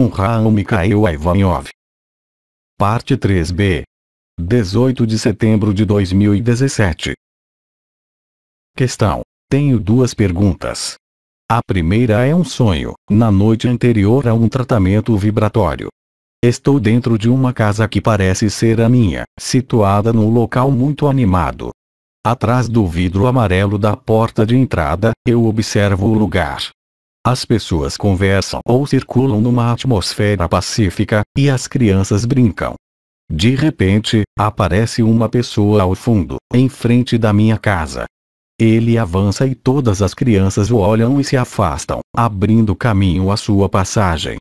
com Raul Mikhail Ivanov. Parte 3b. 18 de setembro de 2017. Questão: tenho duas perguntas. A primeira é um sonho, na noite anterior a um tratamento vibratório. Estou dentro de uma casa que parece ser a minha, situada num local muito animado. Atrás do vidro amarelo da porta de entrada, eu observo o lugar. As pessoas conversam ou circulam numa atmosfera pacífica, e as crianças brincam. De repente, aparece uma pessoa ao fundo, em frente da minha casa. Ele avança e todas as crianças o olham e se afastam, abrindo caminho à sua passagem.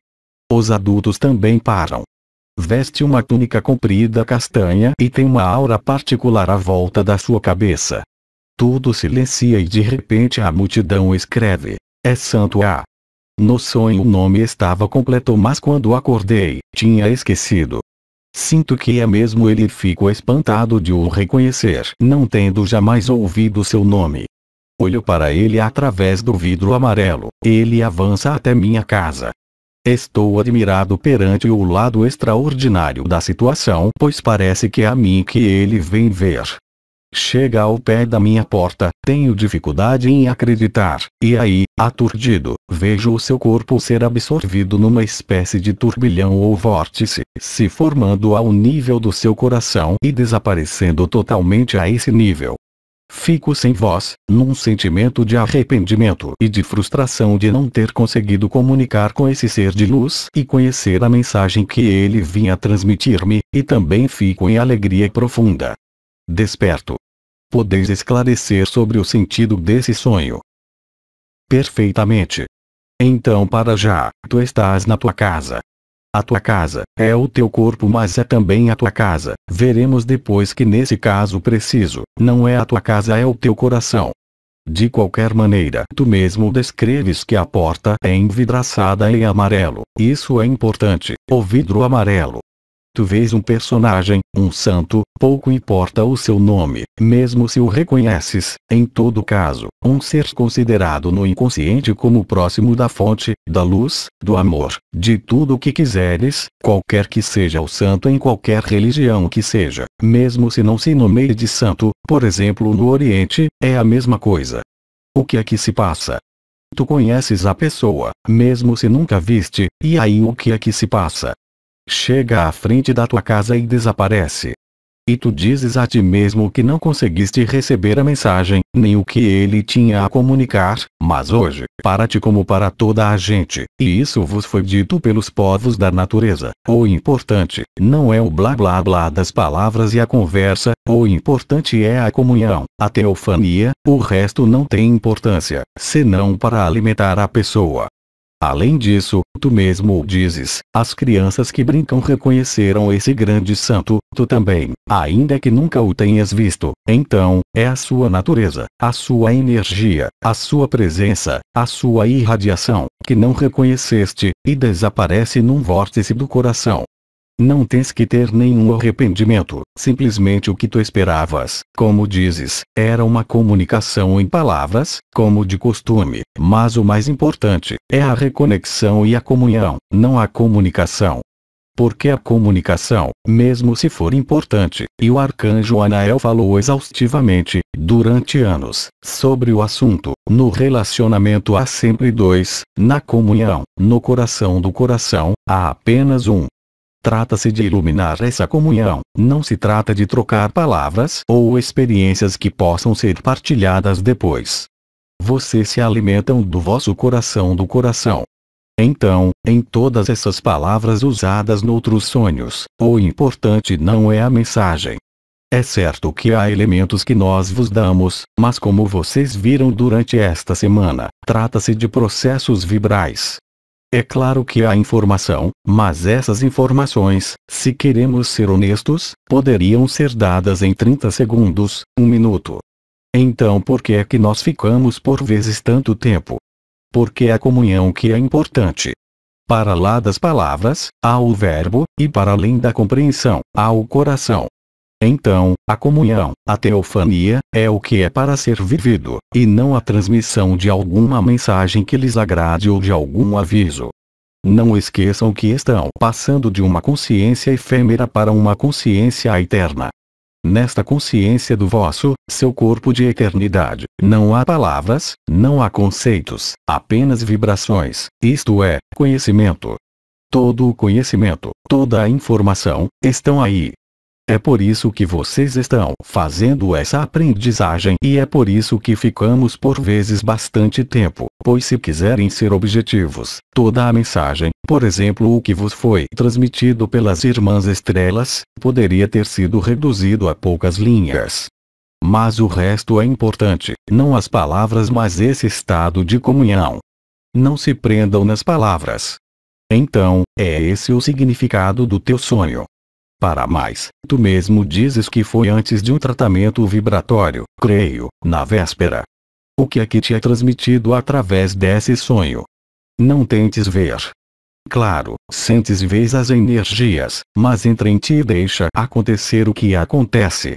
Os adultos também param. Veste uma túnica comprida castanha e tem uma aura particular à volta da sua cabeça. Tudo silencia e de repente a multidão escreve: é Santo A. No sonho o nome estava completo, mas quando acordei, tinha esquecido. Sinto que é mesmo ele e fico espantado de o reconhecer, não tendo jamais ouvido seu nome. Olho para ele através do vidro amarelo, ele avança até minha casa. Estou admirado perante o lado extraordinário da situação, pois parece que é a mim que ele vem ver. Chega ao pé da minha porta, tenho dificuldade em acreditar, e aí, aturdido, vejo o seu corpo ser absorvido numa espécie de turbilhão ou vórtice, se formando ao nível do seu coração e desaparecendo totalmente a esse nível. Fico sem voz, num sentimento de arrependimento e de frustração de não ter conseguido comunicar com esse ser de luz e conhecer a mensagem que ele vinha transmitir-me, e também fico em alegria profunda. Desperto. Podeis esclarecer sobre o sentido desse sonho? Perfeitamente. Então para já, tu estás na tua casa. A tua casa é o teu corpo, mas é também a tua casa. Veremos depois que nesse caso preciso, não é a tua casa, é o teu coração. De qualquer maneira, tu mesmo descreves que a porta é envidraçada em amarelo. Isso é importante, o vidro amarelo. Tu vês um personagem, um santo, pouco importa o seu nome, mesmo se o reconheces, em todo caso, um ser considerado no inconsciente como próximo da fonte, da luz, do amor, de tudo o que quiseres, qualquer que seja o santo em qualquer religião que seja, mesmo se não se nomeie de santo, por exemplo no Oriente, é a mesma coisa. O que é que se passa? Tu conheces a pessoa, mesmo se nunca viste, e aí o que é que se passa? Chega à frente da tua casa e desaparece. E tu dizes a ti mesmo que não conseguiste receber a mensagem, nem o que ele tinha a comunicar, mas hoje, para ti como para toda a gente, e isso vos foi dito pelos povos da natureza, o importante, não é o blá blá blá das palavras e a conversa, o importante é a comunhão, a teofania, o resto não tem importância, senão para alimentar a pessoa. Além disso, tu mesmo o dizes, as crianças que brincam reconheceram esse grande santo, tu também, ainda que nunca o tenhas visto. Então, é a sua natureza, a sua energia, a sua presença, a sua irradiação, que não reconheceste, e desaparece num vórtice do coração. Não tens que ter nenhum arrependimento, simplesmente o que tu esperavas, como dizes, era uma comunicação em palavras, como de costume, mas o mais importante, é a reconexão e a comunhão, não a comunicação. Porque a comunicação, mesmo se for importante, e o arcanjo Anael falou exaustivamente, durante anos, sobre o assunto, no relacionamento há sempre dois, na comunhão, no coração do coração, há apenas um. Trata-se de iluminar essa comunhão, não se trata de trocar palavras ou experiências que possam ser partilhadas depois. Vocês se alimentam do vosso coração do coração. Então, em todas essas palavras usadas noutros sonhos, o importante não é a mensagem. É certo que há elementos que nós vos damos, mas como vocês viram durante esta semana, trata-se de processos vibrais. É claro que há informação, mas essas informações, se queremos ser honestos, poderiam ser dadas em 30 segundos, 1 minuto. Então por que é que nós ficamos por vezes tanto tempo? Porque é a comunhão que é importante. Para lá das palavras, há o verbo, e para além da compreensão, há o coração. Então, a comunhão, a teofania, é o que é para ser vivido, e não a transmissão de alguma mensagem que lhes agrade ou de algum aviso. Não esqueçam que estão passando de uma consciência efêmera para uma consciência eterna. Nesta consciência do seu corpo de eternidade, não há palavras, não há conceitos, apenas vibrações, isto é, conhecimento. Todo o conhecimento, toda a informação, estão aí. É por isso que vocês estão fazendo essa aprendizagem e é por isso que ficamos por vezes bastante tempo, pois se quiserem ser objetivos, toda a mensagem, por exemplo o que vos foi transmitido pelas Irmãs Estrelas, poderia ter sido reduzido a poucas linhas. Mas o resto é importante, não as palavras mas esse estado de comunhão. Não se prendam nas palavras. Então, é esse o significado do teu sonho. Para mais, tu mesmo dizes que foi antes de um tratamento vibratório, creio, na véspera. O que é que te é transmitido através desse sonho? Não tentes ver. Claro, sentes e vês as energias, mas entra em ti e deixa acontecer o que acontece.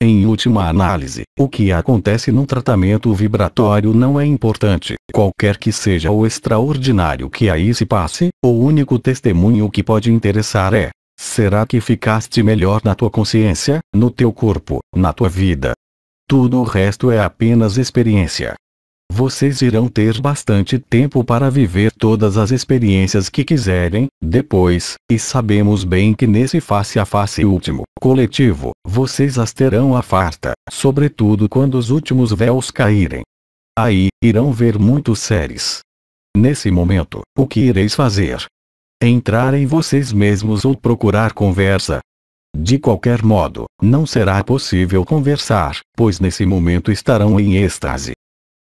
Em última análise, o que acontece num tratamento vibratório não é importante, qualquer que seja o extraordinário que aí se passe, o único testemunho que pode interessar é: será que ficaste melhor na tua consciência, no teu corpo, na tua vida? Tudo o resto é apenas experiência. Vocês irão ter bastante tempo para viver todas as experiências que quiserem, depois, e sabemos bem que nesse face a face último, coletivo, vocês as terão à farta, sobretudo quando os últimos véus caírem. Aí, irão ver muitos seres. Nesse momento, o que ireis fazer? Entrar em vocês mesmos ou procurar conversa? De qualquer modo, não será possível conversar, pois nesse momento estarão em êxtase.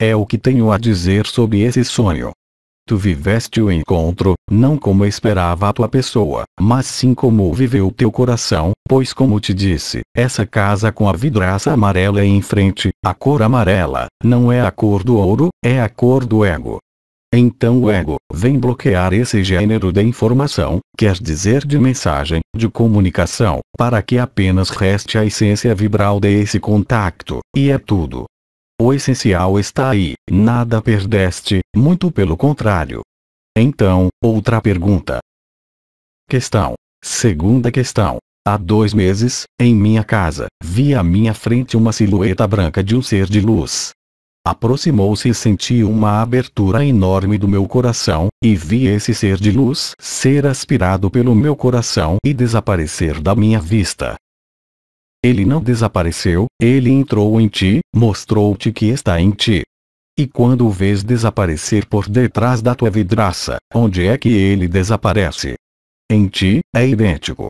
É o que tenho a dizer sobre esse sonho. Tu viveste o encontro, não como esperava a tua pessoa, mas sim como o viveu teu coração, pois como te disse, essa casa com a vidraça amarela é em frente, a cor amarela, não é a cor do ouro, é a cor do ego. Então o ego vem bloquear esse gênero de informação, quer dizer de mensagem, de comunicação, para que apenas reste a essência vibral desse contato, e é tudo. O essencial está aí, nada perdeste, muito pelo contrário. Então, outra pergunta. Segunda questão. Há 2 meses, em minha casa, vi à minha frente uma silhueta branca de um ser de luz. Aproximou-se e senti uma abertura enorme do meu coração, e vi esse ser de luz ser aspirado pelo meu coração e desaparecer da minha vista. Ele não desapareceu, ele entrou em ti, mostrou-te que está em ti. E quando o vês desaparecer por detrás da tua vidraça, onde é que ele desaparece? Em ti, é idêntico.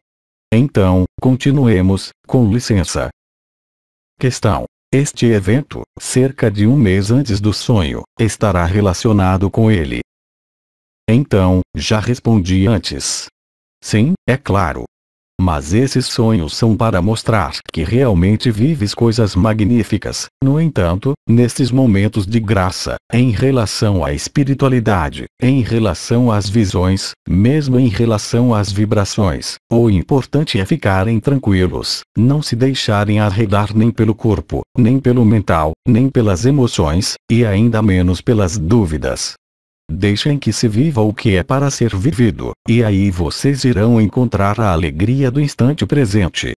Então, continuemos, com licença. Este evento, cerca de 1 mês antes do sonho, estará relacionado com ele. Então, já respondi antes. Sim, é claro. Mas esses sonhos são para mostrar que realmente vives coisas magníficas. No entanto, nestes momentos de graça, em relação à espiritualidade, em relação às visões, mesmo em relação às vibrações, o importante é ficarem tranquilos, não se deixarem arredar nem pelo corpo, nem pelo mental, nem pelas emoções, e ainda menos pelas dúvidas. Deixem que se viva o que é para ser vivido, e aí vocês irão encontrar a alegria do instante presente.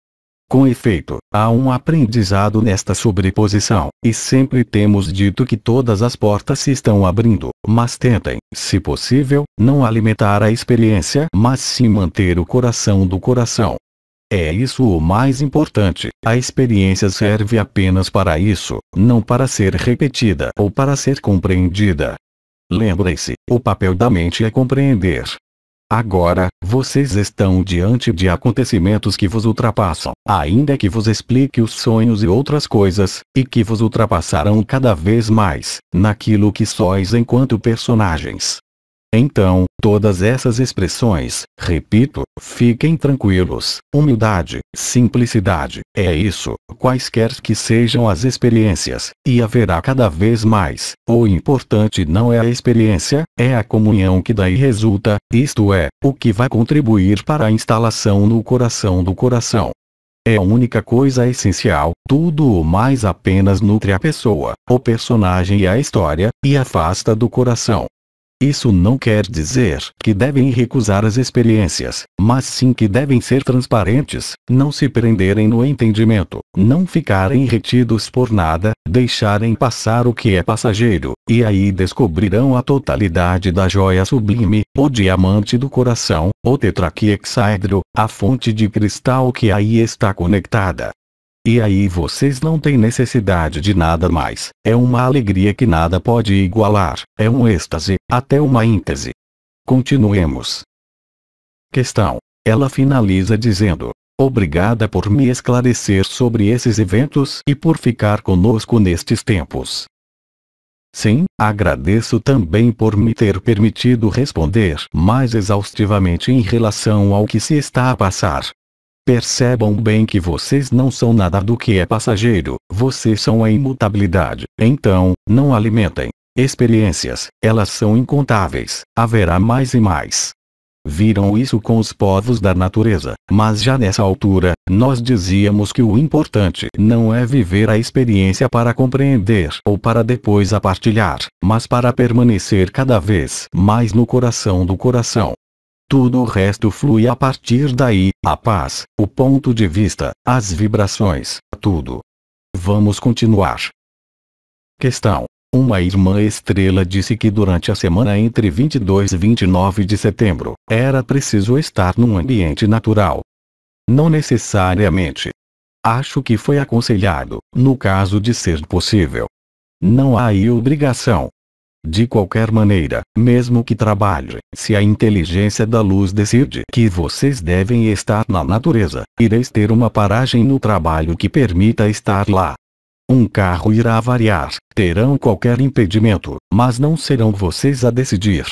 Com efeito, há um aprendizado nesta sobreposição, e sempre temos dito que todas as portas se estão abrindo, mas tentem, se possível, não alimentar a experiência, mas sim manter o coração do coração. É isso o mais importante, a experiência serve apenas para isso, não para ser repetida ou para ser compreendida. Lembrem-se, o papel da mente é compreender. Agora, vocês estão diante de acontecimentos que vos ultrapassam, ainda que vos explique os sonhos e outras coisas, e que vos ultrapassarão cada vez mais, naquilo que sois enquanto personagens. Então, todas essas expressões, repito, fiquem tranquilos, humildade, simplicidade, é isso, quaisquer que sejam as experiências, e haverá cada vez mais. O importante não é a experiência, é a comunhão que daí resulta, isto é, o que vai contribuir para a instalação no coração do coração. É a única coisa essencial, tudo o mais apenas nutre a pessoa, o personagem e a história, e afasta do coração. Isso não quer dizer que devem recusar as experiências, mas sim que devem ser transparentes, não se prenderem no entendimento, não ficarem retidos por nada, deixarem passar o que é passageiro, e aí descobrirão a totalidade da joia sublime, o diamante do coração, o tetraquiexaedro, a fonte de cristal que aí está conectada. E aí vocês não têm necessidade de nada mais, é uma alegria que nada pode igualar, é um êxtase, até uma íntese. Continuemos. Questão. Ela finaliza dizendo: obrigada por me esclarecer sobre esses eventos e por ficar conosco nestes tempos. Sim, agradeço também por me ter permitido responder mais exaustivamente em relação ao que se está a passar. Percebam bem que vocês não são nada do que é passageiro, vocês são a imutabilidade, então, não alimentem experiências, elas são incontáveis, haverá mais e mais. Viram isso com os povos da natureza, mas já nessa altura, nós dizíamos que o importante não é viver a experiência para compreender ou para depois a partilhar, mas para permanecer cada vez mais no coração do coração. Tudo o resto flui a partir daí, a paz, o ponto de vista, as vibrações, tudo. Vamos continuar. Questão. Uma irmã estrela disse que durante a semana entre 22 e 29 de setembro, era preciso estar num ambiente natural. Não necessariamente. Acho que foi aconselhado, no caso de ser possível. Não há aí obrigação. De qualquer maneira, mesmo que trabalhe, se a inteligência da luz decide que vocês devem estar na natureza, ireis ter uma paragem no trabalho que permita estar lá. Um carro irá variar, terão qualquer impedimento, mas não serão vocês a decidir.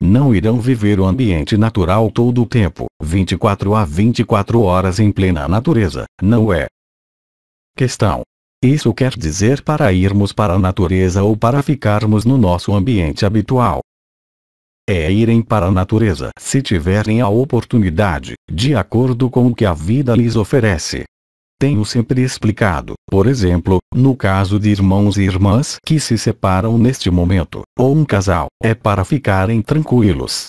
Não irão viver o ambiente natural todo o tempo, 24 a 24 horas em plena natureza, não é? Questão. Isso quer dizer para irmos para a natureza ou para ficarmos no nosso ambiente habitual? É irem para a natureza se tiverem a oportunidade, de acordo com o que a vida lhes oferece. Tenho sempre explicado, por exemplo, no caso de irmãos e irmãs que se separam neste momento, ou um casal, é para ficarem tranquilos.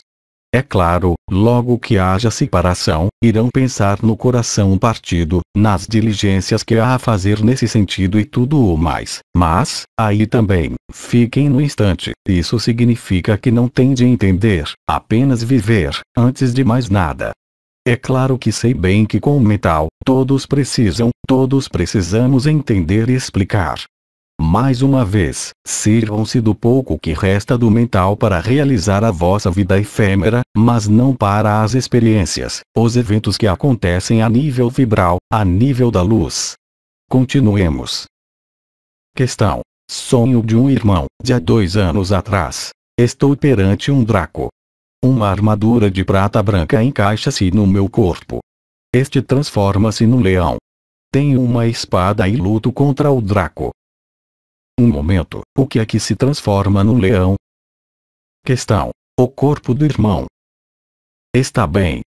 É claro, logo que haja separação, irão pensar no coração partido, nas diligências que há a fazer nesse sentido e tudo o mais. Mas, aí também, fiquem no instante. Isso significa que não têm de entender, apenas viver, antes de mais nada. É claro que sei bem que com o mental, todos precisamos entender e explicar. Mais uma vez, sirvam-se do pouco que resta do mental para realizar a vossa vida efêmera, mas não para as experiências, os eventos que acontecem a nível vibral, a nível da luz. Continuemos. Questão. Sonho de um irmão, de há 2 anos atrás. Estou perante um Draco. Uma armadura de prata branca encaixa-se no meu corpo. Este transforma-se num leão. Tenho uma espada e luto contra o Draco. Um momento, o que é que se transforma no leão? Questão. O corpo do irmão. Está bem.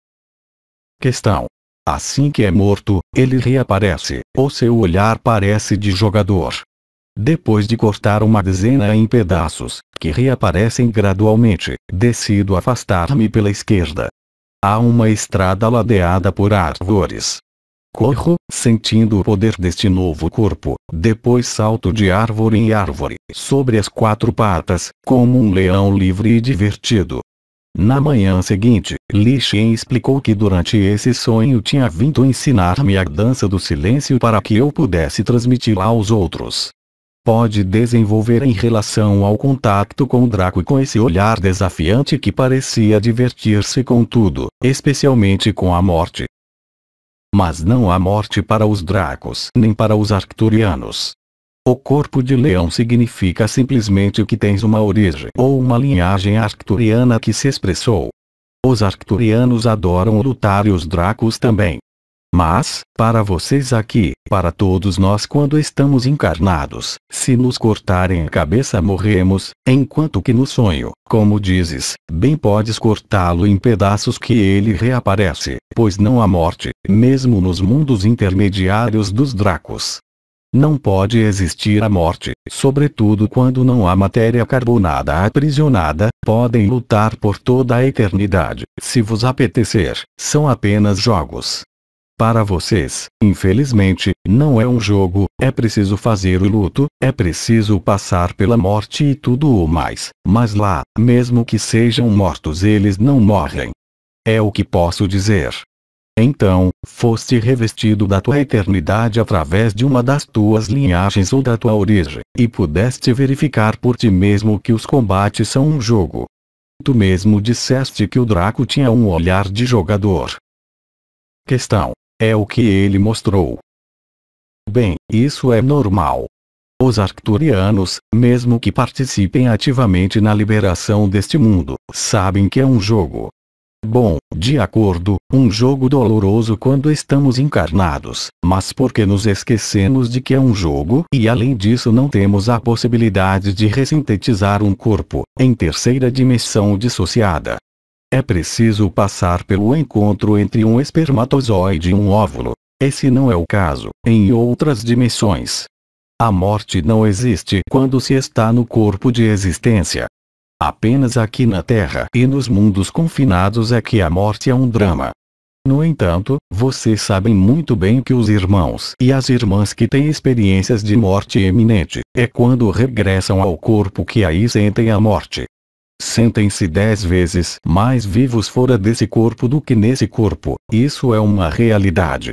Questão. Assim que é morto, ele reaparece, ou seu olhar parece de jogador. Depois de cortar uma dezena em pedaços, que reaparecem gradualmente, decido afastar-me pela esquerda. Há uma estrada ladeada por árvores. Corro, sentindo o poder deste novo corpo, depois salto de árvore em árvore, sobre as 4 patas, como um leão livre e divertido. Na manhã seguinte, Li Shen explicou que durante esse sonho tinha vindo ensinar-me a dança do silêncio para que eu pudesse transmiti-la aos outros. Pode desenvolver em relação ao contato com o Draco com esse olhar desafiante que parecia divertir-se com tudo, especialmente com a morte. Mas não há morte para os Dracos nem para os Arcturianos. O corpo de leão significa simplesmente que tens uma origem ou uma linhagem arcturiana que se expressou. Os Arcturianos adoram lutar e os Dracos também. Mas, para vocês aqui, para todos nós quando estamos encarnados, se nos cortarem a cabeça morremos, enquanto que no sonho, como dizes, bem podes cortá-lo em pedaços que ele reaparece, pois não há morte, mesmo nos mundos intermediários dos Dracos. Não pode existir a morte, sobretudo quando não há matéria carbonada aprisionada. Podem lutar por toda a eternidade, se vos apetecer. São apenas jogos. Para vocês, infelizmente, não é um jogo. É preciso fazer o luto, é preciso passar pela morte e tudo o mais. Mas lá, mesmo que sejam mortos, eles não morrem. É o que posso dizer. Então, foste revestido da tua eternidade através de uma das tuas linhagens ou da tua origem, e pudeste verificar por ti mesmo que os combates são um jogo. Tu mesmo disseste que o Draco tinha um olhar de jogador. Questão: é o que ele mostrou. Bem, isso é normal. Os arcturianos, mesmo que participem ativamente na liberação deste mundo, sabem que é um jogo. Bom, de acordo, um jogo doloroso quando estamos encarnados, mas porque nos esquecemos de que é um jogo e além disso não temos a possibilidade de ressintetizar um corpo, em terceira dimensão dissociada. É preciso passar pelo encontro entre um espermatozoide e um óvulo. Esse não é o caso, em outras dimensões. A morte não existe quando se está no corpo de existência. Apenas aqui na Terra e nos mundos confinados é que a morte é um drama. No entanto, vocês sabem muito bem que os irmãos e as irmãs que têm experiências de morte iminente, é quando regressam ao corpo que aí sentem a morte. Sentem-se 10 vezes mais vivos fora desse corpo do que nesse corpo. Isso é uma realidade.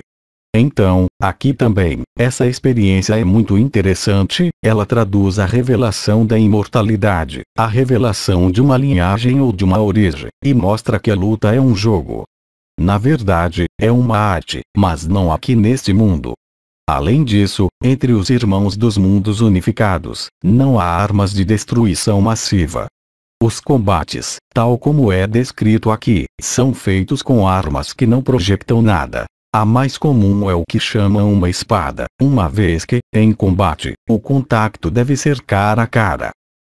Então, aqui também, essa experiência é muito interessante. Ela traduz a revelação da imortalidade, a revelação de uma linhagem ou de uma origem, e mostra que a luta é um jogo. Na verdade, é uma arte, mas não aqui neste mundo. Além disso, entre os irmãos dos mundos unificados, não há armas de destruição massiva. Os combates, tal como é descrito aqui, são feitos com armas que não projetam nada. A mais comum é o que chamam uma espada, uma vez que, em combate, o contato deve ser cara a cara.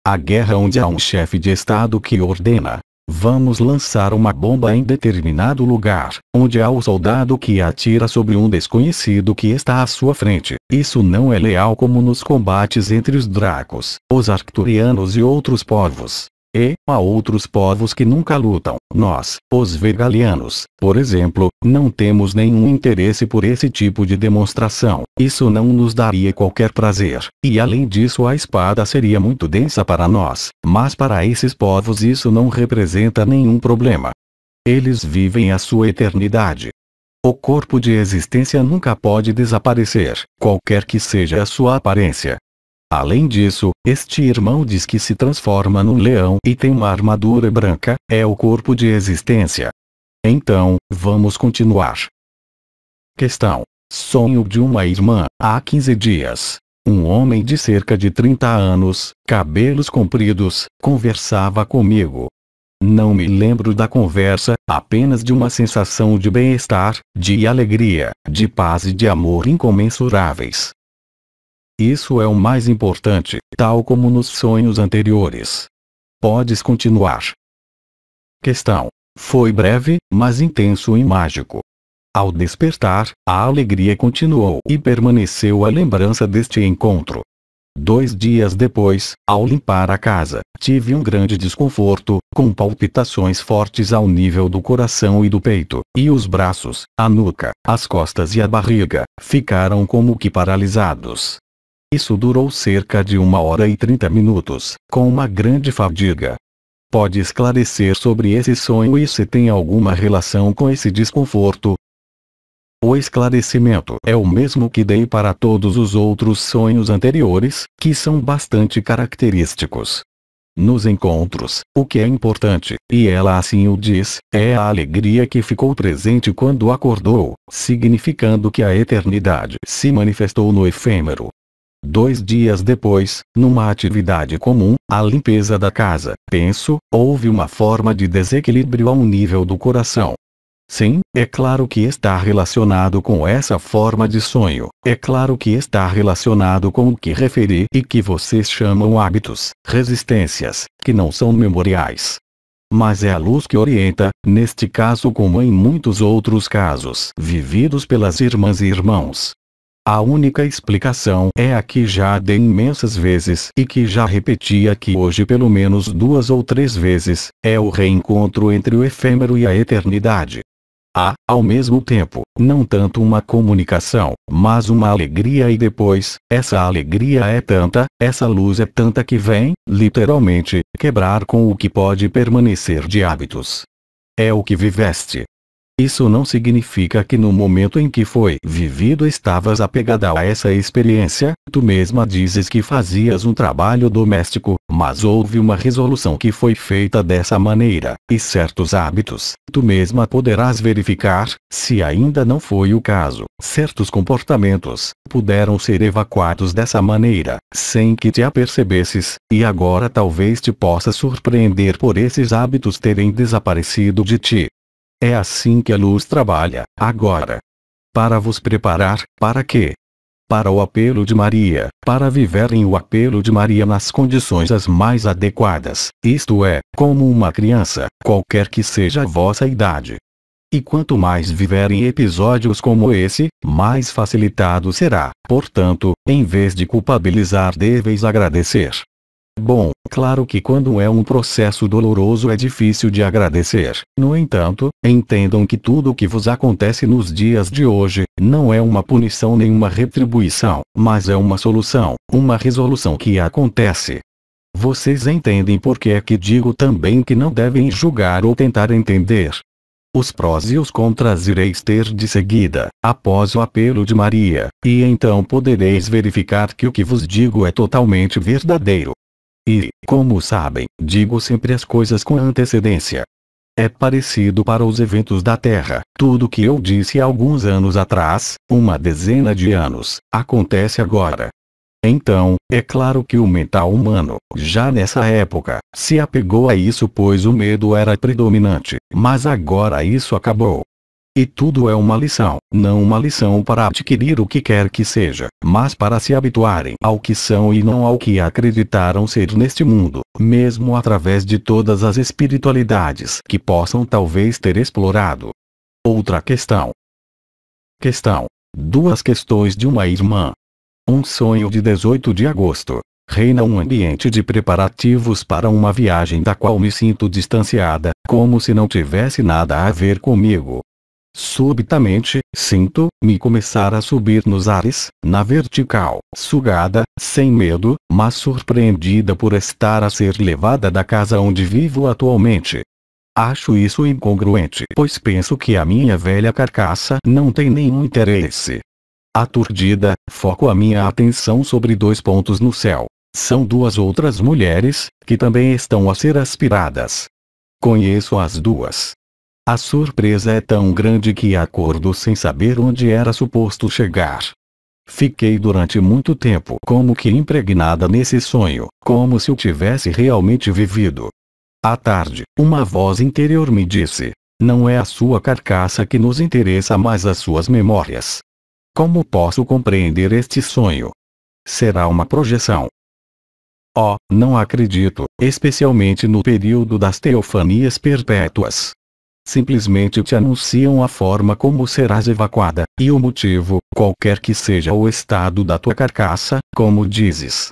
A guerra onde há um chefe de estado que ordena: vamos lançar uma bomba em determinado lugar, onde há o soldado que atira sobre um desconhecido que está à sua frente. Isso não é leal como nos combates entre os Dracos, os Arcturianos e outros povos. E, há outros povos que nunca lutam. Nós, os Vegalianos, por exemplo, não temos nenhum interesse por esse tipo de demonstração. Isso não nos daria qualquer prazer. E além disso a espada seria muito densa para nós. Mas para esses povos isso não representa nenhum problema. Eles vivem a sua eternidade. O corpo de existência nunca pode desaparecer, qualquer que seja a sua aparência. Além disso, este irmão diz que se transforma num leão e tem uma armadura branca, é o corpo de existência. Então, vamos continuar. Questão: sonho de uma irmã, há 15 dias. Um homem de cerca de 30 anos, cabelos compridos, conversava comigo. Não me lembro da conversa, apenas de uma sensação de bem-estar, de alegria, de paz e de amor incomensuráveis. Isso é o mais importante, tal como nos sonhos anteriores. Podes continuar. Questão: foi breve, mas intenso e mágico. Ao despertar, a alegria continuou e permaneceu a lembrança deste encontro. 2 dias depois, ao limpar a casa, tive um grande desconforto, com palpitações fortes ao nível do coração e do peito, e os braços, a nuca, as costas e a barriga, ficaram como que paralisados. Isso durou cerca de 1 hora e 30 minutos, com uma grande fadiga. Pode esclarecer sobre esse sonho e se tem alguma relação com esse desconforto? O esclarecimento é o mesmo que dei para todos os outros sonhos anteriores, que são bastante característicos. Nos encontros, o que é importante, e ela assim o diz, é a alegria que ficou presente quando acordou, significando que a eternidade se manifestou no efêmero. 2 dias depois, numa atividade comum, a limpeza da casa, penso, houve uma forma de desequilíbrio ao nível do coração. Sim, é claro que está relacionado com essa forma de sonho, é claro que está relacionado com o que referi e que vocês chamam hábitos, resistências, que não são memoriais. Mas é a luz que orienta, neste caso como em muitos outros casos vividos pelas irmãs e irmãos. A única explicação é a que já dei imensas vezes e que já repeti aqui hoje pelo menos 2 ou 3 vezes, é o reencontro entre o efêmero e a eternidade. Há, ao mesmo tempo, não tanto uma comunicação, mas uma alegria e depois, essa alegria é tanta, essa luz é tanta que vem, literalmente, quebrar com o que pode permanecer de hábitos. É o que viveste. Isso não significa que no momento em que foi vivido estavas apegada a essa experiência. Tu mesma dizes que fazias um trabalho doméstico, mas houve uma resolução que foi feita dessa maneira, e certos hábitos, tu mesma poderás verificar, se ainda não foi o caso, certos comportamentos, puderam ser evacuados dessa maneira, sem que te apercebesses, e agora talvez te possa surpreender por esses hábitos terem desaparecido de ti. É assim que a luz trabalha, agora. Para vos preparar, para quê? Para o apelo de Maria, para viverem o apelo de Maria nas condições as mais adequadas, isto é, como uma criança, qualquer que seja a vossa idade. E quanto mais viverem episódios como esse, mais facilitado será. Portanto, em vez de culpabilizar, deveis agradecer. Bom, claro que quando é um processo doloroso é difícil de agradecer. No entanto, entendam que tudo o que vos acontece nos dias de hoje, não é uma punição nem uma retribuição, mas é uma solução, uma resolução que acontece. Vocês entendem por que é que digo também que não devem julgar ou tentar entender. Os prós e os contras ireis ter de seguida, após o apelo de Maria, e então podereis verificar que o que vos digo é totalmente verdadeiro. E, como sabem, digo sempre as coisas com antecedência. É parecido para os eventos da Terra. Tudo que eu disse há alguns anos atrás, uma dezena de anos, acontece agora. Então, é claro que o mental humano, já nessa época, se apegou a isso pois o medo era predominante, mas agora isso acabou. E tudo é uma lição, não uma lição para adquirir o que quer que seja, mas para se habituarem ao que são e não ao que acreditaram ser neste mundo, mesmo através de todas as espiritualidades que possam talvez ter explorado. Outra questão. Duas questões de uma irmã. Um sonho de 18 de agosto. Reina um ambiente de preparativos para uma viagem da qual me sinto distanciada, como se não tivesse nada a ver comigo. Subitamente, sinto-me começar a subir nos ares, na vertical, sugada, sem medo, mas surpreendida por estar a ser levada da casa onde vivo atualmente. Acho isso incongruente, pois penso que a minha velha carcaça não tem nenhum interesse. Aturdida, foco a minha atenção sobre 2 pontos no céu. São 2 outras mulheres, que também estão a ser aspiradas. Conheço as 2. A surpresa é tão grande que acordo sem saber onde era suposto chegar. Fiquei durante muito tempo como que impregnada nesse sonho, como se o tivesse realmente vivido. À tarde, uma voz interior me disse: não é a sua carcaça que nos interessa, mas as suas memórias. Como posso compreender este sonho? Será uma projeção? Oh, não acredito, especialmente no período das teofanias perpétuas. Simplesmente te anunciam a forma como serás evacuada, e o motivo, qualquer que seja o estado da tua carcaça, como dizes.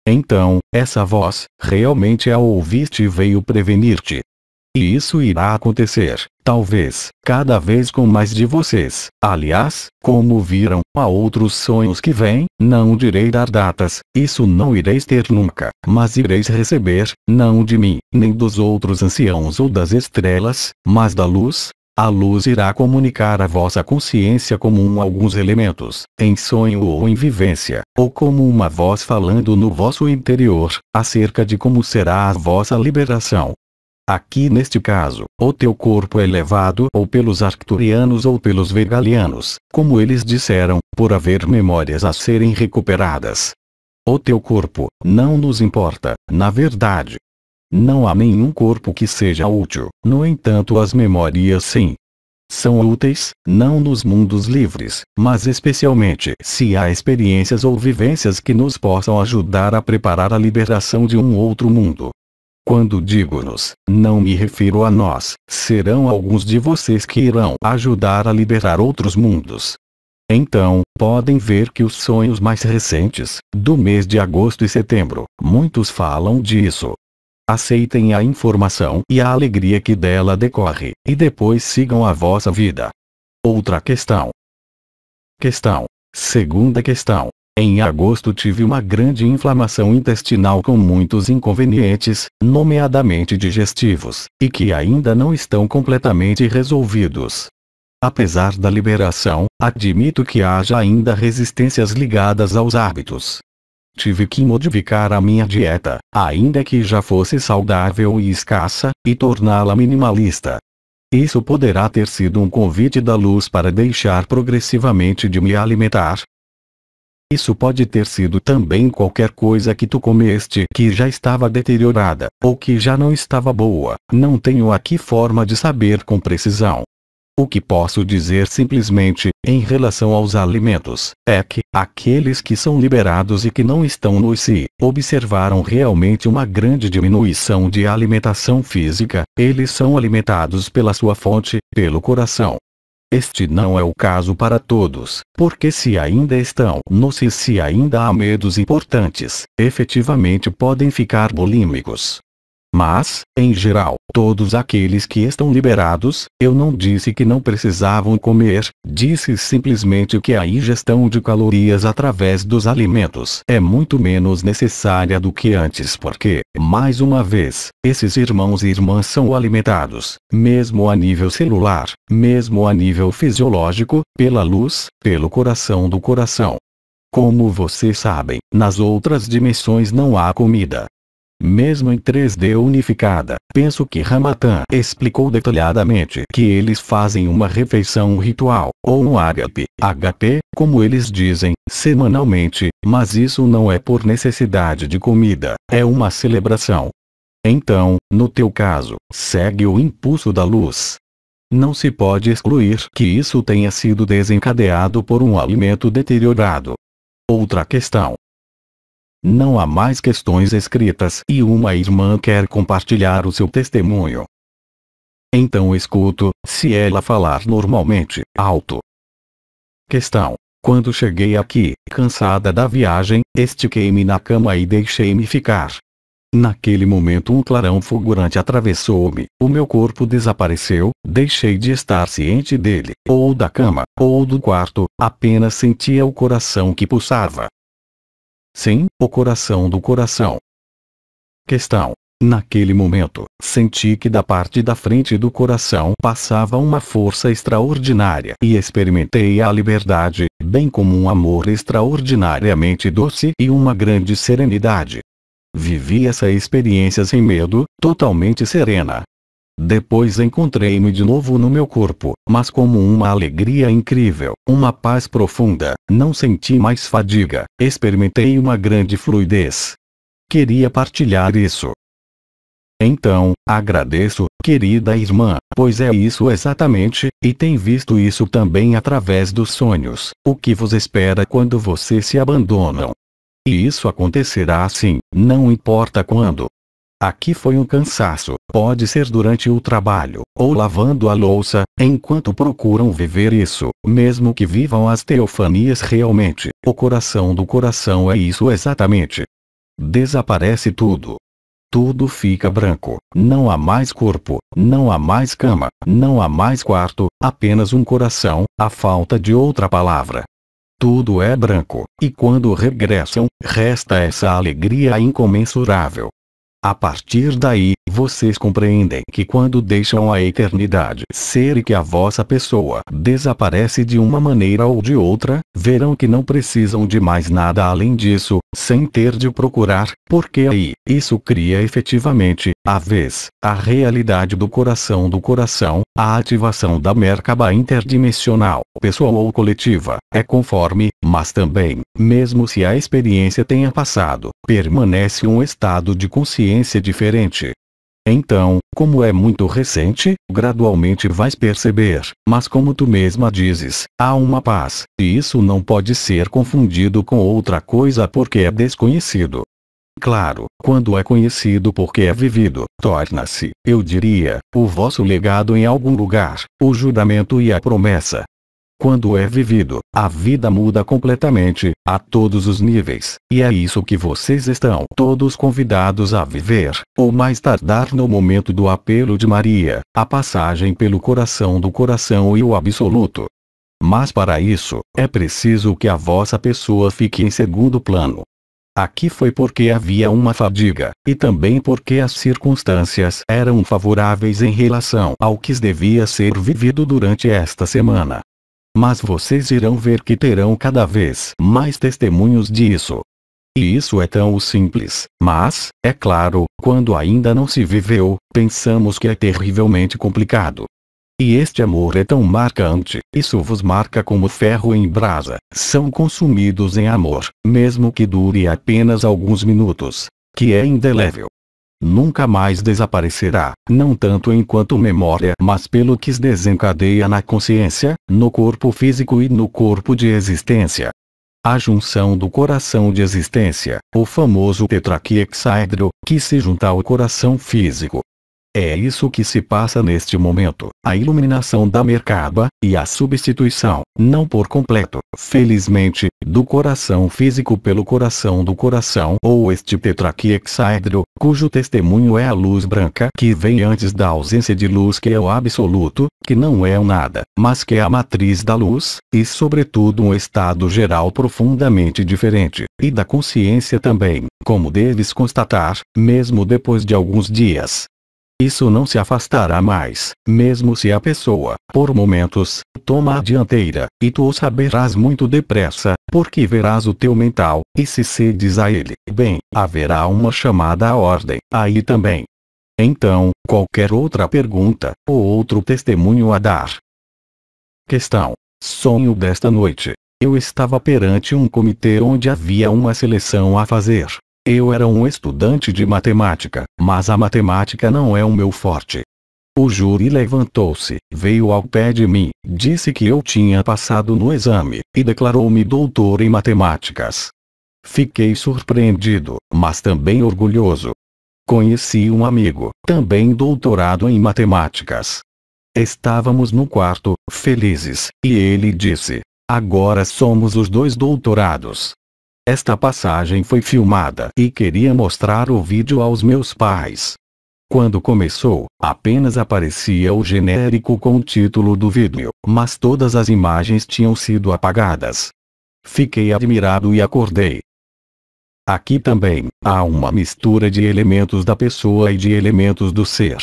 Então, essa voz, realmente a ouviste e veio prevenir-te. E isso irá acontecer, talvez, cada vez com mais de vocês. Aliás, como viram, há outros sonhos que vêm, não direi dar datas, isso não ireis ter nunca, mas ireis receber, não de mim, nem dos outros anciãos ou das estrelas, mas da luz. A luz irá comunicar à vossa consciência comum alguns elementos, em sonho ou em vivência, ou como uma voz falando no vosso interior, acerca de como será a vossa liberação. Aqui neste caso, o teu corpo é levado ou pelos arcturianos ou pelos vegalianos, como eles disseram, por haver memórias a serem recuperadas. O teu corpo, não nos importa, na verdade. Não há nenhum corpo que seja útil, no entanto as memórias sim. São úteis, não nos mundos livres, mas especialmente se há experiências ou vivências que nos possam ajudar a preparar a liberação de um outro mundo. Quando digo-nos, não me refiro a nós, serão alguns de vocês que irão ajudar a liberar outros mundos. Então, podem ver que os sonhos mais recentes, do mês de agosto e setembro, muitos falam disso. Aceitem a informação e a alegria que dela decorre, e depois sigam a vossa vida. Outra questão. Segunda questão. Em agosto tive uma grande inflamação intestinal com muitos inconvenientes, nomeadamente digestivos, e que ainda não estão completamente resolvidos. Apesar da liberação, admito que haja ainda resistências ligadas aos hábitos. Tive que modificar a minha dieta, ainda que já fosse saudável e escassa, e torná-la minimalista. Isso poderá ter sido um convite da luz para deixar progressivamente de me alimentar. Isso pode ter sido também qualquer coisa que tu comeste que já estava deteriorada, ou que já não estava boa. Não tenho aqui forma de saber com precisão. O que posso dizer simplesmente, em relação aos alimentos, é que, aqueles que são liberados e que não estão no si, observaram realmente uma grande diminuição de alimentação física, eles são alimentados pela sua fonte, pelo coração. Este não é o caso para todos, porque se ainda estão no si, se ainda há medos importantes, efetivamente podem ficar bulímicos. Mas, em geral, todos aqueles que estão liberados, eu não disse que não precisavam comer, disse simplesmente que a ingestão de calorias através dos alimentos é muito menos necessária do que antes porque, mais uma vez, esses irmãos e irmãs são alimentados, mesmo a nível celular, mesmo a nível fisiológico, pela luz, pelo coração do coração. Como vocês sabem, nas outras dimensões não há comida. Mesmo em 3D unificada, penso que Ramatã explicou detalhadamente que eles fazem uma refeição ritual, ou um HP, como eles dizem, semanalmente, mas isso não é por necessidade de comida, é uma celebração. Então, no teu caso, segue o impulso da luz. Não se pode excluir que isso tenha sido desencadeado por um alimento deteriorado. Outra questão. Não há mais questões escritas e uma irmã quer compartilhar o seu testemunho. Então escuto, se ela falar normalmente, alto. Questão. Quando cheguei aqui, cansada da viagem, estiquei-me na cama e deixei-me ficar. Naquele momento um clarão fulgurante atravessou-me, o meu corpo desapareceu, deixei de estar ciente dele, ou da cama, ou do quarto, apenas sentia o coração que pulsava. Sim, o coração do coração. Questão. Naquele momento, senti que da parte da frente do coração passava uma força extraordinária e experimentei a liberdade, bem como um amor extraordinariamente doce e uma grande serenidade. Vivi essa experiência sem medo, totalmente serena. Depois encontrei-me de novo no meu corpo, mas como uma alegria incrível, uma paz profunda, não senti mais fadiga, experimentei uma grande fluidez. Queria partilhar isso. Então, agradeço, querida irmã, pois é isso exatamente, e tem visto isso também através dos sonhos, o que vos espera quando vocês se abandonam. E isso acontecerá assim, não importa quando. Aqui foi um cansaço, pode ser durante o trabalho, ou lavando a louça, enquanto procuram viver isso, mesmo que vivam as teofanias realmente, o coração do coração é isso exatamente. Desaparece tudo. Tudo fica branco, não há mais corpo, não há mais cama, não há mais quarto, apenas um coração, a falta de outra palavra. Tudo é branco, e quando regressam, resta essa alegria incomensurável. A partir daí, vocês compreendem que quando deixam a eternidade ser e que a vossa pessoa desaparece de uma maneira ou de outra, verão que não precisam de mais nada além disso, sem ter de procurar, porque aí, isso cria efetivamente, a vez, a realidade do coração, a ativação da Merkaba interdimensional, pessoal ou coletiva, é conforme, mas também, mesmo se a experiência tenha passado, permanece um estado de consciência diferente. Então, como é muito recente, gradualmente vais perceber, mas como tu mesma dizes, há uma paz, e isso não pode ser confundido com outra coisa porque é desconhecido. Claro, quando é conhecido porque é vivido, torna-se, eu diria, o vosso legado em algum lugar, o juramento e a promessa. Quando é vivido, a vida muda completamente, a todos os níveis, e é isso que vocês estão todos convidados a viver, ou mais tardar no momento do apelo de Maria, a passagem pelo coração do coração e o absoluto. Mas para isso, é preciso que a vossa pessoa fique em segundo plano. Aqui foi porque havia uma fadiga, e também porque as circunstâncias eram favoráveis em relação ao que devia ser vivido durante esta semana. Mas vocês irão ver que terão cada vez mais testemunhos disso. E isso é tão simples, mas, é claro, quando ainda não se viveu, pensamos que é terrivelmente complicado. E este amor é tão marcante, isso vos marca como ferro em brasa, são consumidos em amor, mesmo que dure apenas alguns minutos, que é indelével. Nunca mais desaparecerá, não tanto enquanto memória, mas pelo que desencadeia na consciência, no corpo físico e no corpo de existência. A junção do coração de existência, o famoso tetraquiexaedro, que se junta ao coração físico. É isso que se passa neste momento, a iluminação da Merkaba, e a substituição, não por completo, felizmente, do coração físico pelo coração do coração ou este tetraquiexaedro, cujo testemunho é a luz branca que vem antes da ausência de luz que é o absoluto, que não é o nada, mas que é a matriz da luz, e sobretudo um estado geral profundamente diferente, e da consciência também, como deves constatar, mesmo depois de alguns dias. Isso não se afastará mais, mesmo se a pessoa, por momentos, toma a dianteira, e tu o saberás muito depressa, porque verás o teu mental, e se cedes a ele, bem, haverá uma chamada à ordem, aí também. Então, qualquer outra pergunta, ou outro testemunho a dar? Questão. Sonho desta noite. Eu estava perante um comitê onde havia uma seleção a fazer. Eu era um estudante de matemática, mas a matemática não é o meu forte. O júri levantou-se, veio ao pé de mim, disse que eu tinha passado no exame, e declarou-me doutor em matemáticas. Fiquei surpreendido, mas também orgulhoso. Conheci um amigo, também doutorado em matemáticas. Estávamos no quarto, felizes, e ele disse: agora somos os dois doutorados. Esta passagem foi filmada e queria mostrar o vídeo aos meus pais. Quando começou, apenas aparecia o genérico com o título do vídeo, mas todas as imagens tinham sido apagadas. Fiquei admirado e acordei. Aqui também, há uma mistura de elementos da pessoa e de elementos do ser.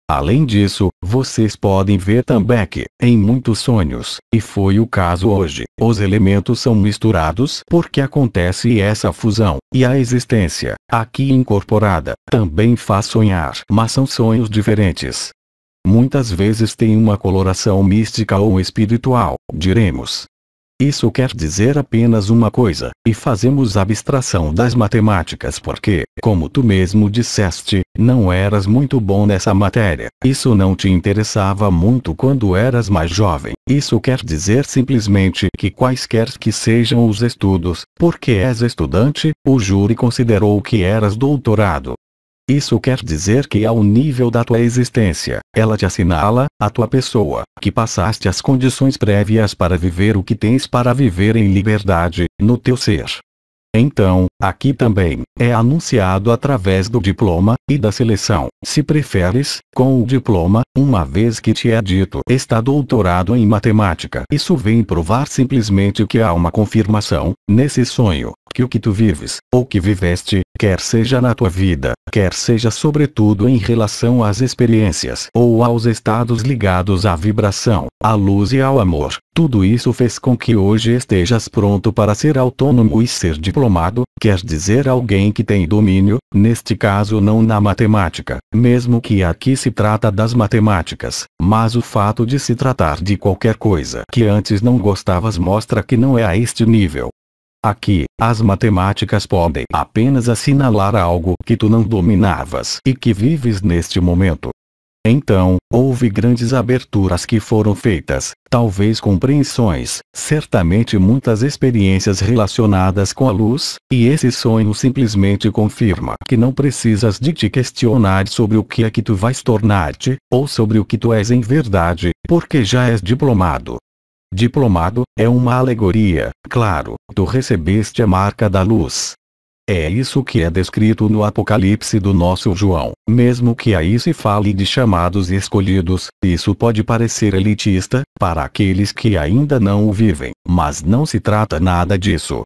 Além disso, vocês podem ver também que, em muitos sonhos, e foi o caso hoje, os elementos são misturados porque acontece essa fusão, e a existência, aqui incorporada, também faz sonhar, mas são sonhos diferentes. Muitas vezes tem uma coloração mística ou espiritual, diremos. Isso quer dizer apenas uma coisa, e fazemos abstração das matemáticas porque, como tu mesmo disseste, não eras muito bom nessa matéria. Isso não te interessava muito quando eras mais jovem. Isso quer dizer simplesmente que quaisquer que sejam os estudos, porque és estudante, o júri considerou que eras doutorado. Isso quer dizer que ao nível da tua existência, ela te assinala, a tua pessoa, que passaste as condições prévias para viver o que tens para viver em liberdade, no teu ser. Então, aqui também, é anunciado através do diploma, e da seleção, se preferes, com o diploma, uma vez que te é dito está doutorado em matemática. Isso vem provar simplesmente que há uma confirmação, nesse sonho, que o que tu vives, ou que viveste, quer seja na tua vida, quer seja sobretudo em relação às experiências ou aos estados ligados à vibração, à luz e ao amor, tudo isso fez com que hoje estejas pronto para ser autônomo e ser diplomado, quer dizer alguém que tem domínio, neste caso não na matemática, mesmo que aqui se trata das matemáticas, mas o fato de se tratar de qualquer coisa que antes não gostavas mostra que não é a este nível. Aqui, as matemáticas podem apenas assinalar algo que tu não dominavas e que vives neste momento. Então, houve grandes aberturas que foram feitas, talvez compreensões, certamente muitas experiências relacionadas com a luz, e esse sonho simplesmente confirma que não precisas de te questionar sobre o que é que tu vais tornar-te, ou sobre o que tu és em verdade, porque já és diplomado. Diplomado, é uma alegoria, claro, tu recebeste a marca da luz. É isso que é descrito no Apocalipse do nosso João. Mesmo que aí se fale de chamados e escolhidos, isso pode parecer elitista, para aqueles que ainda não o vivem, mas não se trata nada disso.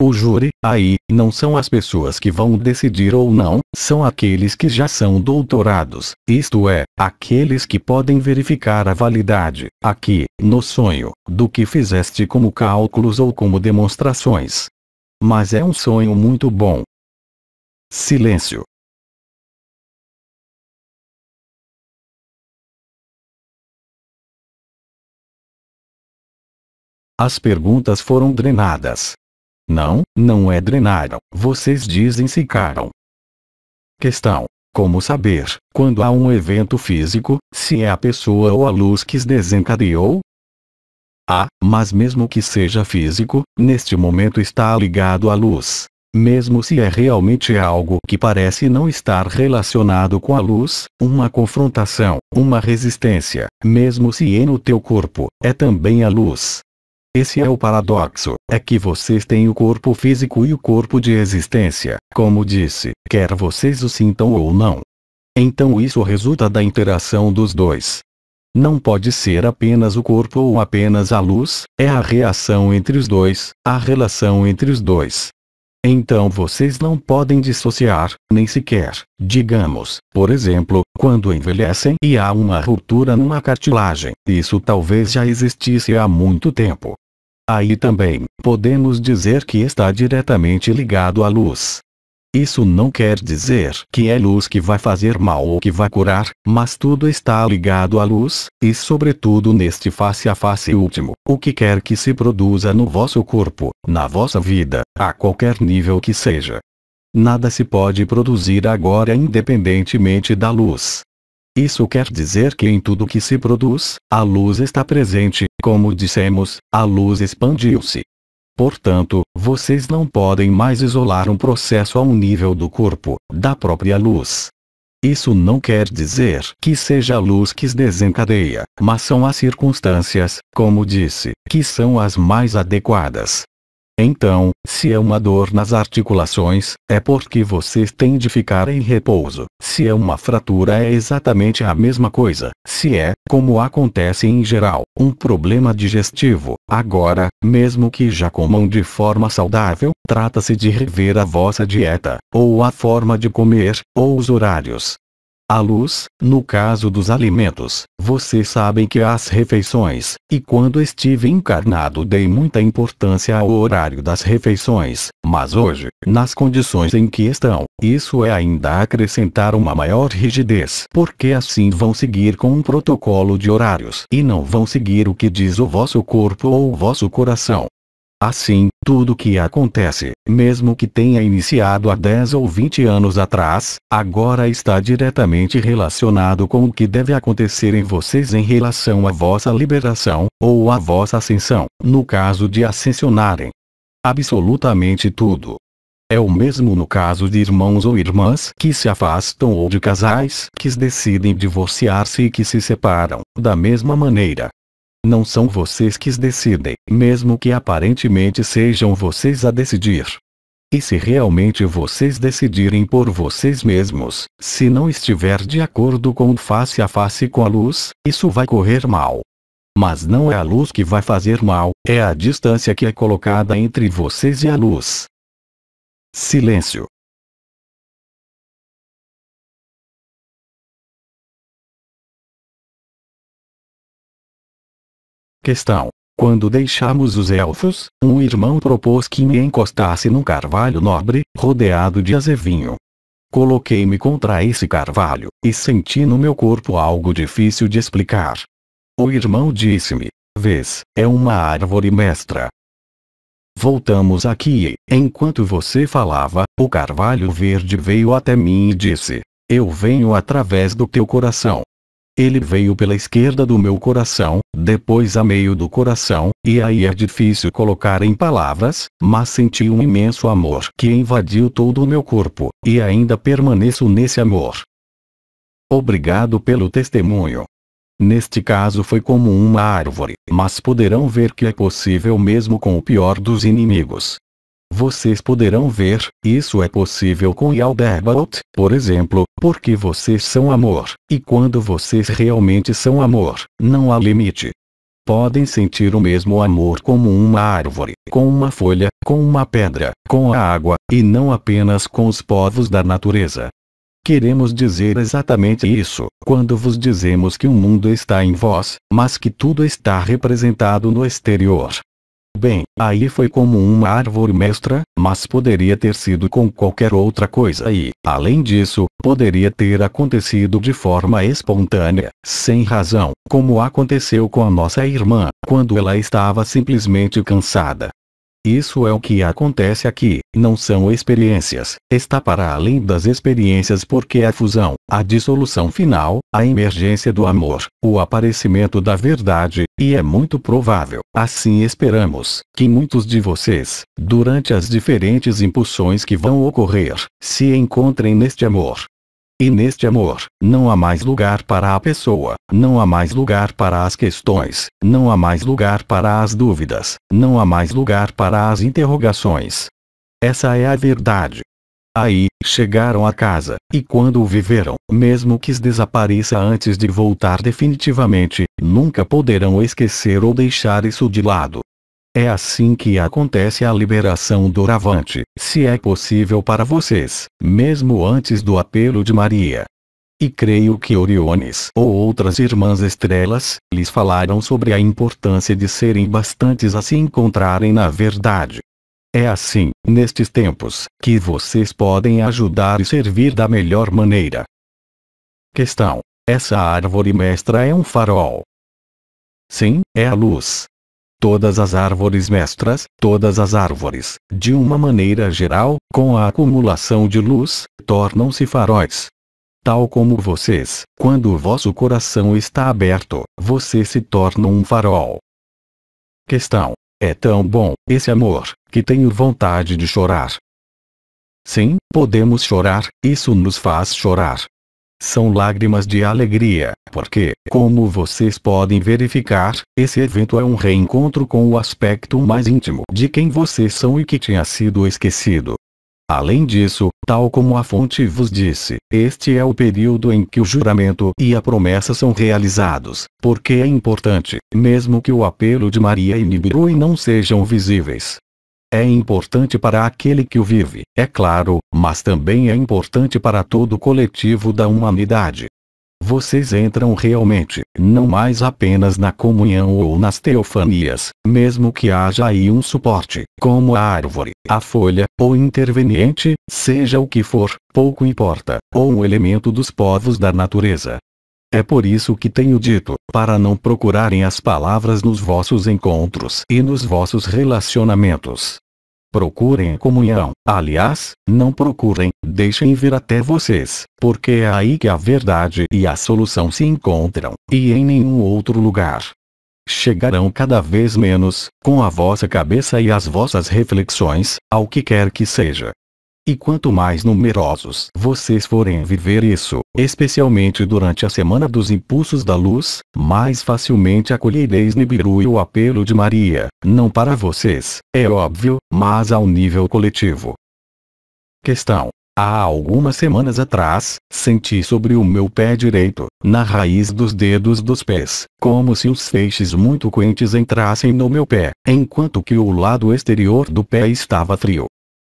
O júri, aí, não são as pessoas que vão decidir ou não, são aqueles que já são doutorados, isto é, aqueles que podem verificar a validade, aqui, no sonho, do que fizeste como cálculos ou como demonstrações. Mas é um sonho muito bom. Silêncio. As perguntas foram drenadas. Não, não é drenaram, vocês dizem ficaram. Questão: como saber, quando há um evento físico, se é a pessoa ou a luz que desencadeou? Mas mesmo que seja físico, neste momento está ligado à luz. Mesmo se é realmente algo que parece não estar relacionado com a luz, uma confrontação, uma resistência, mesmo se é no teu corpo, é também a luz. Esse é o paradoxo, é que vocês têm o corpo físico e o corpo de existência, como disse, quer vocês o sintam ou não. Então isso resulta da interação dos dois. Não pode ser apenas o corpo ou apenas a luz, é a reação entre os dois, a relação entre os dois. Então vocês não podem dissociar, nem sequer, digamos, por exemplo, quando envelhecem e há uma ruptura numa cartilagem, isso talvez já existisse há muito tempo. Aí também, podemos dizer que está diretamente ligado à luz. Isso não quer dizer que é luz que vai fazer mal ou que vai curar, mas tudo está ligado à luz, e sobretudo neste face a face último, o que quer que se produza no vosso corpo, na vossa vida, a qualquer nível que seja. Nada se pode produzir agora independentemente da luz. Isso quer dizer que em tudo que se produz, a luz está presente, como dissemos, a luz expandiu-se. Portanto, vocês não podem mais isolar um processo a um nível do corpo, da própria luz. Isso não quer dizer que seja a luz que desencadeia, mas são as circunstâncias, como disse, que são as mais adequadas. Então, se é uma dor nas articulações, é porque vocês têm de ficar em repouso. Se é uma fratura, é exatamente a mesma coisa. Se é, como acontece em geral, um problema digestivo, agora, mesmo que já comam de forma saudável, trata-se de rever a vossa dieta, ou a forma de comer, ou os horários. A luz, no caso dos alimentos, vocês sabem que há as refeições, e quando estive encarnado dei muita importância ao horário das refeições, mas hoje, nas condições em que estão, isso é ainda acrescentar uma maior rigidez, porque assim vão seguir com um protocolo de horários e não vão seguir o que diz o vosso corpo ou o vosso coração. Assim, tudo que acontece, mesmo que tenha iniciado há 10 ou 20 anos atrás, agora está diretamente relacionado com o que deve acontecer em vocês em relação à vossa liberação, ou à vossa ascensão, no caso de ascensionarem. Absolutamente tudo. É o mesmo no caso de irmãos ou irmãs que se afastam ou de casais que decidem divorciar-se e que se separam, da mesma maneira. Não são vocês que decidem, mesmo que aparentemente sejam vocês a decidir. E se realmente vocês decidirem por vocês mesmos, se não estiver de acordo com o face a face com a luz, isso vai correr mal. Mas não é a luz que vai fazer mal, é a distância que é colocada entre vocês e a luz. Silêncio. Questão: quando deixamos os elfos, um irmão propôs que me encostasse num carvalho nobre, rodeado de azevinho. Coloquei-me contra esse carvalho, e senti no meu corpo algo difícil de explicar. O irmão disse-me: vês, é uma árvore mestra. Voltamos aqui e, enquanto você falava, o carvalho verde veio até mim e disse: eu venho através do teu coração. Ele veio pela esquerda do meu coração, depois a meio do coração, e aí é difícil colocar em palavras, mas senti um imenso amor que invadiu todo o meu corpo, e ainda permaneço nesse amor. Obrigado pelo testemunho. Neste caso foi como uma árvore, mas poderão ver que é possível mesmo com o pior dos inimigos. Vocês poderão ver, isso é possível com Yaldabaoth, por exemplo, porque vocês são amor, e quando vocês realmente são amor, não há limite. Podem sentir o mesmo amor como uma árvore, com uma folha, com uma pedra, com a água, e não apenas com os povos da natureza. Queremos dizer exatamente isso, quando vos dizemos que o mundo está em vós, mas que tudo está representado no exterior. Bem, aí foi como uma árvore mestra, mas poderia ter sido com qualquer outra coisa e, além disso, poderia ter acontecido de forma espontânea, sem razão, como aconteceu com a nossa irmã, quando ela estava simplesmente cansada. Isso é o que acontece aqui, não são experiências, está para além das experiências porque é a fusão, a dissolução final, a emergência do amor, o aparecimento da verdade, e é muito provável, assim esperamos, que muitos de vocês, durante as diferentes impulsões que vão ocorrer, se encontrem neste amor. E neste amor, não há mais lugar para a pessoa, não há mais lugar para as questões, não há mais lugar para as dúvidas, não há mais lugar para as interrogações. Essa é a verdade. Aí, chegaram a casa, e quando o viveram, mesmo que desapareça antes de voltar definitivamente, nunca poderão esquecer ou deixar isso de lado. É assim que acontece a liberação doravante, se é possível para vocês, mesmo antes do apelo de Maria. E creio que Oriones ou outras irmãs estrelas, lhes falaram sobre a importância de serem bastantes a se encontrarem na verdade. É assim, nestes tempos, que vocês podem ajudar e servir da melhor maneira. Questão: essa árvore mestra é um farol? Sim, é a luz. Todas as árvores mestras, todas as árvores, de uma maneira geral, com a acumulação de luz, tornam-se faróis. Tal como vocês, quando o vosso coração está aberto, você se torna um farol. Questão: é tão bom, esse amor, que tenho vontade de chorar. Sim, podemos chorar, isso nos faz chorar. São lágrimas de alegria, porque, como vocês podem verificar, esse evento é um reencontro com o aspecto mais íntimo de quem vocês são e que tinha sido esquecido. Além disso, tal como a fonte vos disse, este é o período em que o juramento e a promessa são realizados, porque é importante, mesmo que o apelo de Maria e Nibiru não sejam visíveis. É importante para aquele que o vive, é claro, mas também é importante para todo o coletivo da humanidade. Vocês entram realmente, não mais apenas na comunhão ou nas teofanias, mesmo que haja aí um suporte, como a árvore, a folha, ou interveniente, seja o que for, pouco importa, ou um elemento dos povos da natureza. É por isso que tenho dito, para não procurarem as palavras nos vossos encontros e nos vossos relacionamentos. Procurem a comunhão, aliás, não procurem, deixem vir até vocês, porque é aí que a verdade e a solução se encontram, e em nenhum outro lugar. Chegarão cada vez menos, com a vossa cabeça e as vossas reflexões, ao que quer que seja. E quanto mais numerosos vocês forem viver isso, especialmente durante a semana dos impulsos da luz, mais facilmente acolhereis Nibiru e o apelo de Maria, não para vocês, é óbvio, mas ao nível coletivo. Questão: há algumas semanas atrás, senti sobre o meu pé direito, na raiz dos dedos dos pés, como se os feixes muito quentes entrassem no meu pé, enquanto que o lado exterior do pé estava frio.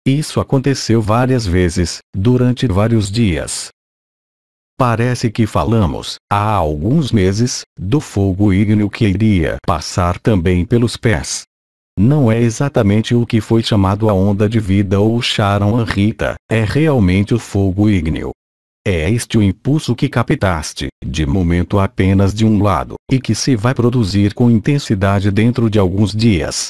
Isso aconteceu várias vezes, durante vários dias. Parece que falamos, há alguns meses, do fogo ígneo que iria passar também pelos pés. Não é exatamente o que foi chamado a onda de vida ou Sharon Rita, é realmente o fogo ígneo. É este o impulso que captaste, de momento apenas de um lado, e que se vai produzir com intensidade dentro de alguns dias.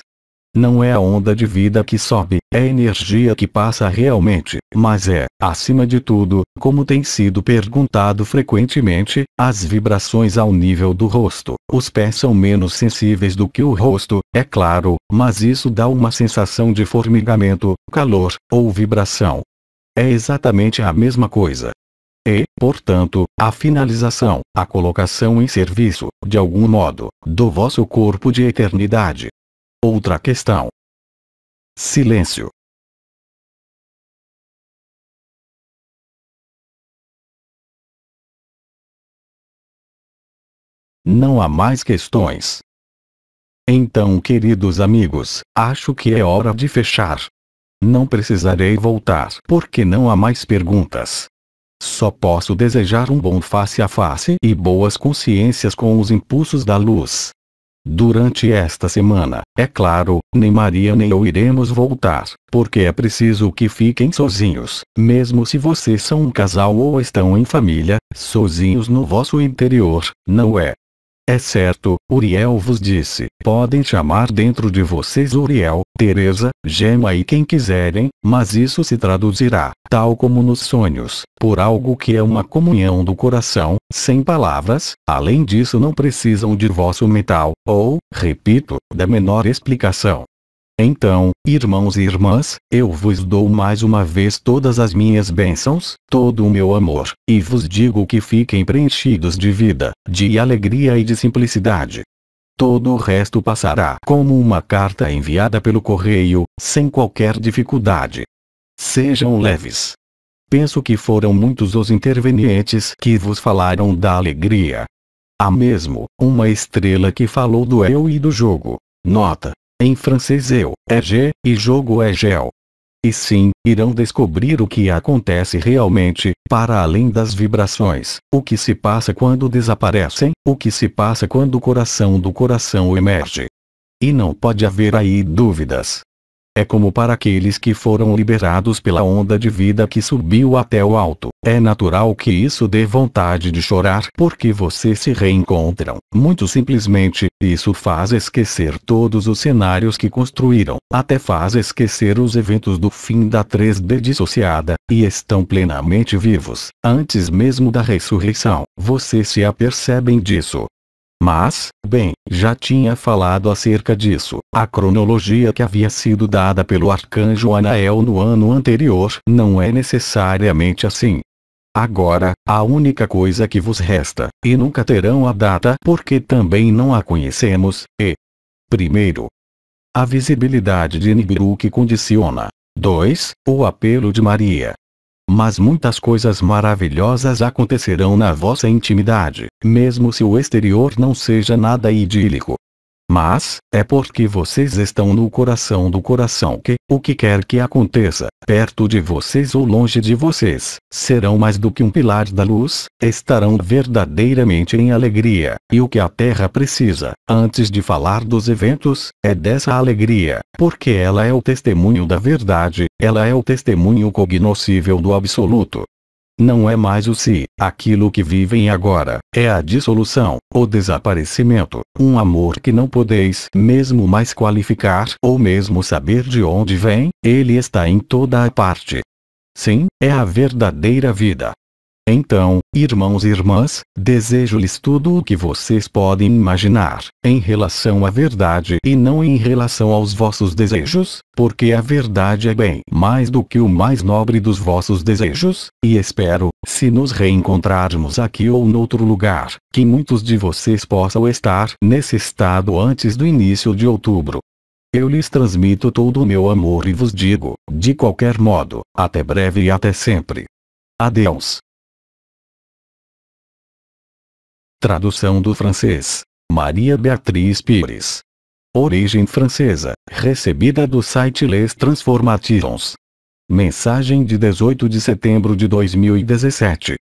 Não é a onda de vida que sobe, é a energia que passa realmente, mas é, acima de tudo, como tem sido perguntado frequentemente, as vibrações ao nível do rosto. Os pés são menos sensíveis do que o rosto, é claro, mas isso dá uma sensação de formigamento, calor, ou vibração. É exatamente a mesma coisa. E, portanto, a finalização, a colocação em serviço, de algum modo, do vosso corpo de eternidade. Outra questão. Silêncio. Não há mais questões. Então, queridos amigos, acho que é hora de fechar. Não precisarei voltar porque não há mais perguntas. Só posso desejar um bom face a face e boas consciências com os impulsos da luz. Durante esta semana, é claro, nem Maria nem eu iremos voltar, porque é preciso que fiquem sozinhos, mesmo se vocês são um casal ou estão em família, sozinhos no vosso interior, não é? É certo, Uriel vos disse, podem chamar dentro de vocês Uriel, Teresa, Gema e quem quiserem, mas isso se traduzirá, tal como nos sonhos, por algo que é uma comunhão do coração, sem palavras. Além disso não precisam de vosso mental, ou, repito, da menor explicação. Então, irmãos e irmãs, eu vos dou mais uma vez todas as minhas bênçãos, todo o meu amor, e vos digo que fiquem preenchidos de vida, de alegria e de simplicidade. Todo o resto passará como uma carta enviada pelo correio, sem qualquer dificuldade. Sejam leves. Penso que foram muitos os intervenientes que vos falaram da alegria. Há mesmo uma estrela que falou do eu e do jogo. Nota. Em francês eu é G, e jogo é gel. E sim, irão descobrir o que acontece realmente, para além das vibrações, o que se passa quando desaparecem, o que se passa quando o coração do coração emerge. E não pode haver aí dúvidas. É como para aqueles que foram liberados pela onda de vida que subiu até o alto. É natural que isso dê vontade de chorar porque vocês se reencontram. Muito simplesmente, isso faz esquecer todos os cenários que construíram, até faz esquecer os eventos do fim da 3D dissociada, e estão plenamente vivos, antes mesmo da ressurreição. Vocês se apercebem disso. Mas, bem, já tinha falado acerca disso. A cronologia que havia sido dada pelo arcanjo Anael no ano anterior não é necessariamente assim. Agora, a única coisa que vos resta, e nunca terão a data porque também não a conhecemos, é: primeiro, a visibilidade de Nibiru que condiciona. 2. O apelo de Maria. Mas muitas coisas maravilhosas acontecerão na vossa intimidade, mesmo se o exterior não seja nada idílico. Mas, é porque vocês estão no coração do coração que, o que quer que aconteça, perto de vocês ou longe de vocês, serão mais do que um pilar da luz, estarão verdadeiramente em alegria, e o que a Terra precisa, antes de falar dos eventos, é dessa alegria, porque ela é o testemunho da verdade, ela é o testemunho cognoscível do absoluto. Não é mais o si, aquilo que vivem agora, é a dissolução, o desaparecimento, um amor que não podeis mesmo mais qualificar ou mesmo saber de onde vem, ele está em toda a parte. Sim, é a verdadeira vida. Então, irmãos e irmãs, desejo-lhes tudo o que vocês podem imaginar, em relação à verdade e não em relação aos vossos desejos, porque a verdade é bem mais do que o mais nobre dos vossos desejos, e espero, se nos reencontrarmos aqui ou noutro lugar, que muitos de vocês possam estar nesse estado antes do início de outubro. Eu lhes transmito todo o meu amor e vos digo, de qualquer modo, até breve e até sempre. Adeus. Tradução do francês. Maria Beatriz Pires. Origem francesa, recebida do site Les Transformations. Mensagem de 18 de setembro de 2017.